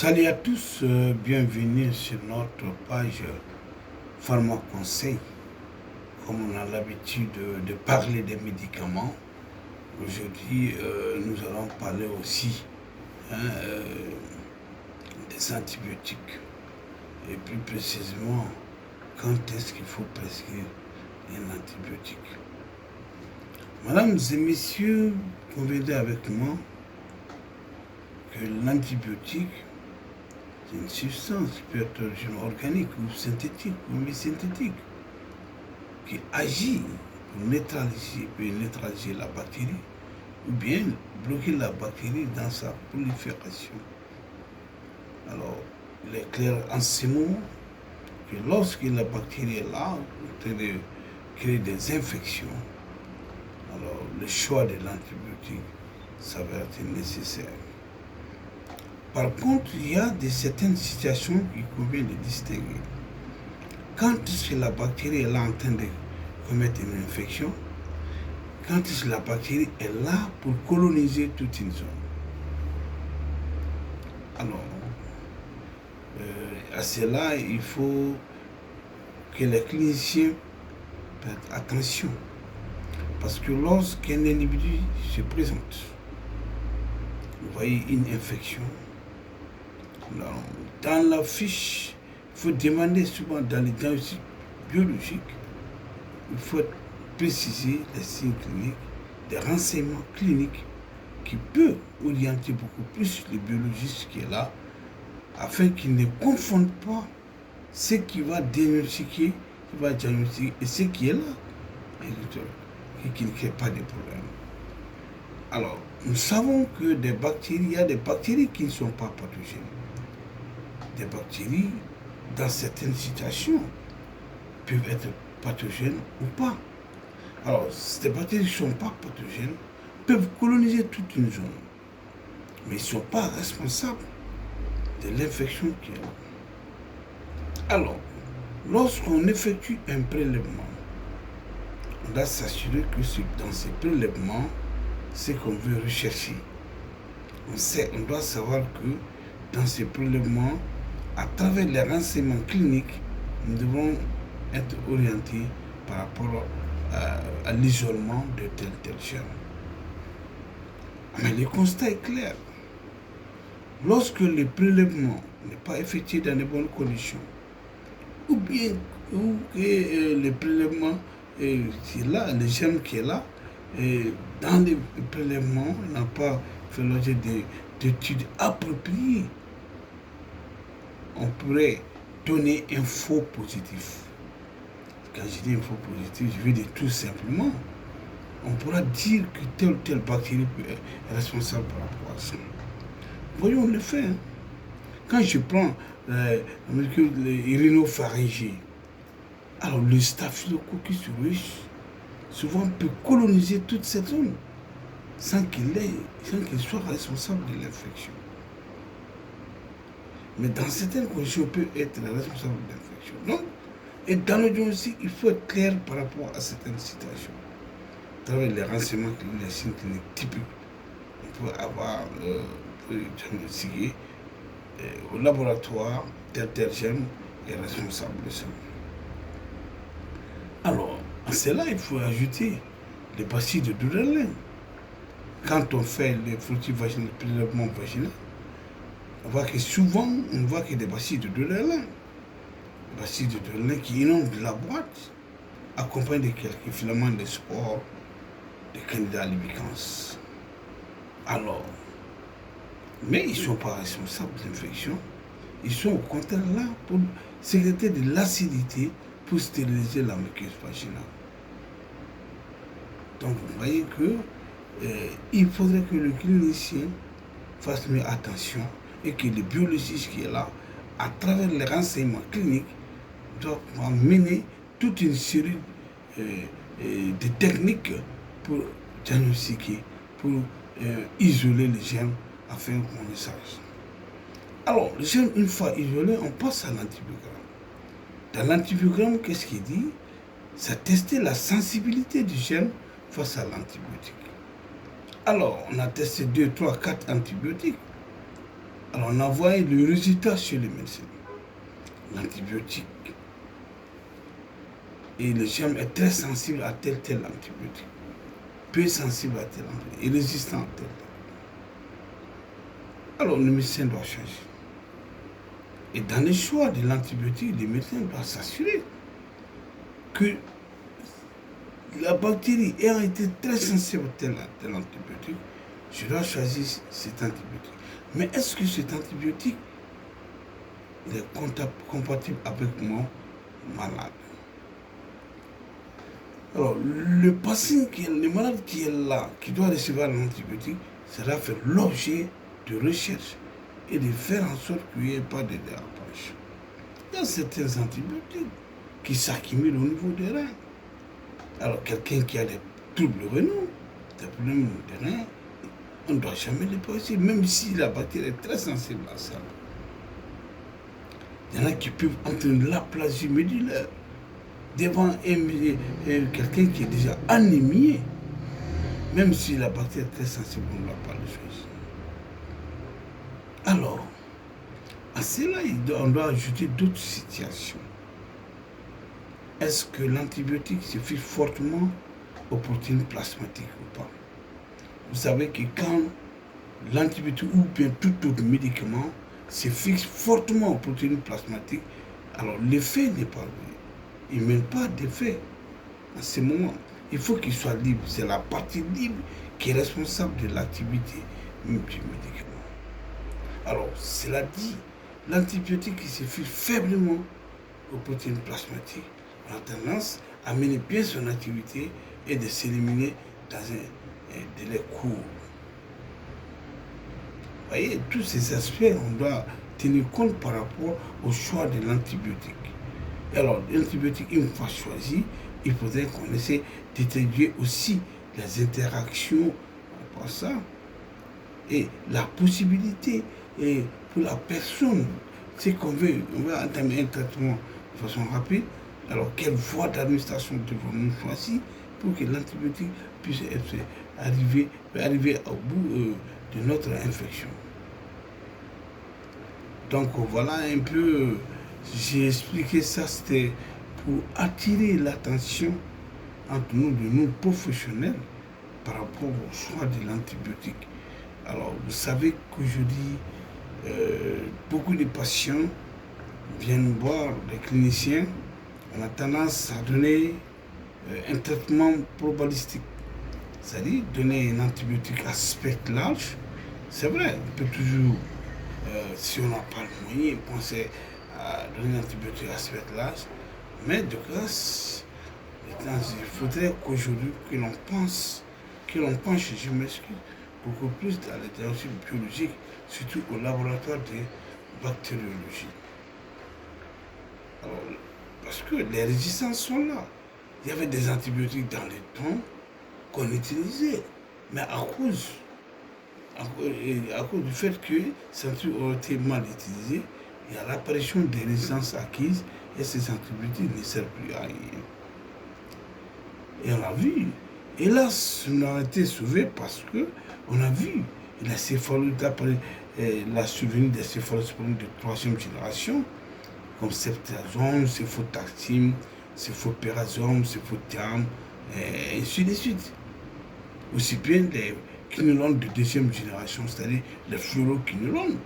Salut à tous, bienvenue sur notre page Pharmaconseil. Comme on a l'habitude de parler des médicaments, aujourd'hui nous allons parler aussi des antibiotiques. Et plus précisément, quand est-ce qu'il faut prescrire un antibiotique. Mesdames et messieurs, convenez avec moi que l'antibiotique, c'est une substance qui peut être d'origine organique ou synthétique ou mi-synthétique qui agit pour neutraliser la bactérie ou bien bloquer la bactérie dans sa prolifération. Alors, il est clair en ces mots que lorsque la bactérie est là, en train de créer des infections, alors le choix de l'antibiotique s'avère nécessaire. Par contre, il y a certaines situations qu'il convient de distinguer. Quand est-ce que la bactérie est là en train de commettre une infection, quand est-ce que la bactérie est là pour coloniser toute une zone. Alors, à cela, il faut que les cliniciens prêtent attention. Parce que lorsqu'un individu se présente, vous voyez une infection, dans la fiche, il faut demander souvent dans les diagnostics biologiques, il faut préciser les signes cliniques, des renseignements cliniques qui peuvent orienter beaucoup plus le biologiste qui est là, afin qu'il ne confonde pas ce qui va diagnostiquer, et ce qui est là, et qu'il ne crée pas de problème. Alors, nous savons que il y a des bactéries qui ne sont pas pathogènes. Des bactéries, dans certaines situations, peuvent être pathogènes ou pas. Alors, ces bactéries qui ne sont pas pathogènes peuvent coloniser toute une zone, mais ils ne sont pas responsables de l'infection qui est là. Alors, lorsqu'on effectue un prélèvement, on doit s'assurer que dans ces prélèvements, ce qu'on veut rechercher. On doit savoir que dans ces prélèvements, à travers les renseignements cliniques, nous devons être orientés par rapport à l'isolement de tel germe. Mais le constat est clair. Lorsque le prélèvement n'est pas effectué dans de bonnes conditions, ou bien que le prélèvement qui est là, le germe qui est là, dans les prélèvements, n'a pas fait l'objet d'études appropriées, on pourrait donner un faux positif. Quand je dis un faux positif, je veux dire tout simplement, on pourra dire que telle ou telle bactérie est responsable par rapport à ça. Voyons le fait. Hein. Quand je prends les rhinopharyngés, alors le Staphylococcus aureus souvent peut coloniser toute cette zone sans qu'il soit responsable de l'infection. Mais dans certaines conditions, il peut être responsable de l'infection. Donc, et dans le diagnostic, il faut être clair par rapport à certaines situations. À travers les renseignements cliniques, les signes cliniques typiques, on peut avoir diagnostiqué au laboratoire tel germe est responsable de ça. Alors, à cela, il faut ajouter les bacilles de Durelin. Quand on fait les frottis vaginaux, le prélèvement vaginal, on voit que souvent, on voit qu'il y a des bacilles de Durelin. Des bacilles de Durelin qui inondent la boîte, accompagnés de quelques filaments de spores, de candidats albicans. Alors, mais ils ne sont pas responsables de l'infection. Ils sont au contraire là pour sécréter de l'acidité pour stériliser la muqueuse vaginale. Donc vous voyez que il faudrait que le clinicien fasse mieux attention et que le biologiste qui est là, à travers les renseignements cliniques, doit mener toute une série de techniques pour diagnostiquer, pour isoler les germes afin qu'on le sache. Alors, le germe, une fois isolé, on passe à l'antibiogramme. Dans l'antibiogramme, qu'est-ce qu'il dit? C'est tester la sensibilité du germe face à l'antibiotique. Alors, on a testé 2, 3, 4 antibiotiques. Alors on a envoyé le résultat chez les médecins. L'antibiotique. Et le germe est très sensible à tel antibiotique. Peu sensible à tel antibiotique. Et résistant à tel. Alors le médecin doit changer. Et dans les choix de l'antibiotique, les médecins doivent s'assurer que la bactérie ayant été très sensible à tel antibiotique, je dois choisir cet antibiotique. Mais est-ce que cet antibiotique est compatible avec mon malade? Alors, le patient, le malade qui est là, qui doit recevoir l'antibiotique, ça doit faire l'objet de recherche et de faire en sorte qu'il n'y ait pas de dérapage. Il y a certains antibiotiques qui s'accumulent au niveau des reins. Alors, quelqu'un qui a des troubles rénaux, des problèmes des reins, on ne doit jamais les passer, même si la bactérie est très sensible à ça. Il y en a qui peuvent entraîner l'aplasie médulaire devant quelqu'un qui est déjà anémié. Même si la bactérie est très sensible, on ne doit pas le choisir. Alors, à cela, on doit ajouter d'autres situations. Est-ce que l'antibiotique se fixe fortement aux protéines plasmatiques ou pas? Vous savez que quand l'antibiotique ou bien tout autre médicament se fixe fortement aux protéines plasmatiques, alors l'effet n'est pas vrai. Il ne mène pas d'effet à ce moment. Il faut qu'il soit libre. C'est la partie libre qui est responsable de l'activité du médicament. Alors, cela dit, l'antibiotique qui se fixe faiblement aux protéines plasmatiques a tendance à mener bien son activité et de s'éliminer dans un délai court. Vous voyez, tous ces aspects, on doit tenir compte par rapport au choix de l'antibiotique. Alors, l'antibiotique, une fois choisi, il faudrait qu'on essaie d'étudier aussi les interactions par ça et la possibilité et pour la personne, c'est qu'on veut, on va entamer un traitement de façon rapide. Alors, quelle voie d'administration devons-nous choisir pour que l'antibiotique puisse arriver au bout de notre infection? Donc, voilà un peu, j'ai expliqué ça, c'était pour attirer l'attention entre nous, de nous professionnels, par rapport au choix de l'antibiotique. Alors, vous savez qu'aujourd'hui, beaucoup de patients viennent voir les cliniciens. On a tendance à donner un traitement probabilistique, c'est-à-dire donner un antibiotique à spectre large. C'est vrai, on peut toujours, si on n'a pas le moyen, penser à donner un antibiotique à spectre large, mais de grâce, il faudrait qu'aujourd'hui que l'on pense, penche, je m'excuse, beaucoup plus dans les diagnostics biologiques, surtout au laboratoire de bactériologie. Alors, parce que les résistances sont là. Il y avait des antibiotiques dans les temps qu'on utilisait, mais à cause du fait que ces antibiotiques ont été mal utilisés, il y a l'apparition des résistances acquises et ces antibiotiques ne servent plus à rien. Et on l'a vu. Hélas, on a été sauvé parce qu'on a vu la survenue des céphalosporines de troisième génération, comme ceftriaxone, céfotaxime, céfoperazone, céfotiam, et ainsi de suite. Aussi bien les quinolones de deuxième génération, c'est-à-dire les fluoroquinolones,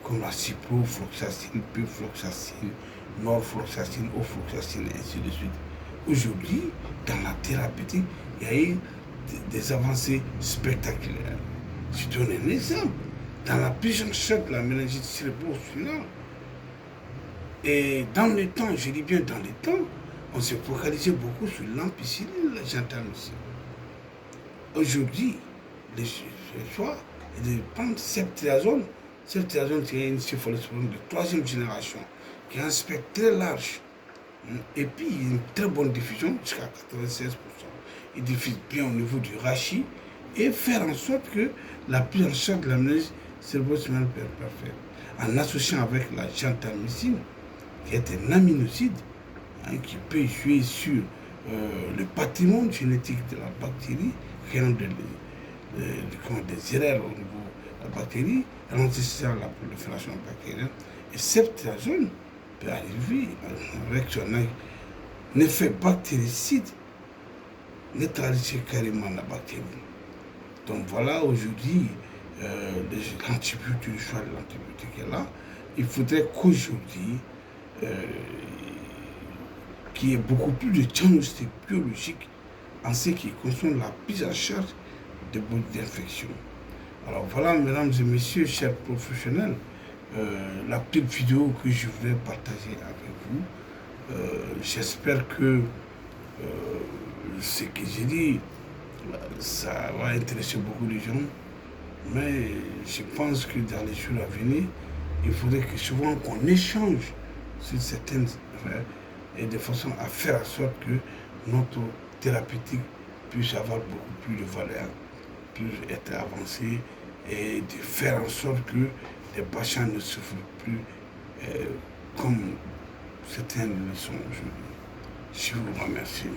comme la ciprofloxacine, pufloxacine, norfloxacine, ofloxacine, et ainsi de suite. Aujourd'hui, dans la thérapeutique, il y a eu des avancées spectaculaires. Je donne un exemple. Dans la prise en charge de la méningite cérébro-spinale, et dans le temps, je dis bien dans le temps, on s'est focalisé beaucoup sur l'ampicilline, la gentamicine. Aujourd'hui, le choix est de prendre ceftriaxone. Ceftriaxone, c'est une céphalosporine de troisième génération, qui a un spectre très large. Et puis, il y a une très bonne diffusion, jusqu'à 96%. Il diffuse bien au niveau du rachis et faire en sorte que la prise en charge de la méningite cérébro-spinale peut être parfaite. En associant avec la gentamicine, qui est un aminoside, qui peut jouer sur le patrimoine génétique de la bactérie, créant des erreurs au niveau la bactérie, ralentissant la prolifération bactérienne. Et ceftriaxone peut arriver avec son effet bactéricide, neutraliser carrément la bactérie. Donc voilà, aujourd'hui, l'antibiotique, le choix de l'antibiotique est là. Il faudrait qu'aujourd'hui, qu'il y ait beaucoup plus de diagnostic biologique en ce qui concerne la prise en charge des bouts d'infection. Alors voilà, mesdames et messieurs, chers professionnels, la petite vidéo que je voulais partager avec vous. J'espère que ce que j'ai dit, ça va intéresser beaucoup de gens. Mais je pense que dans les jours à venir, il faudrait que souvent qu'on échange sur certaines affaires et de façon à faire en sorte que notre thérapeutique puisse avoir beaucoup plus de valeur, puisse être avancée et de faire en sorte que les patients ne souffrent plus comme certains le sont aujourd'hui. Je vous remercie.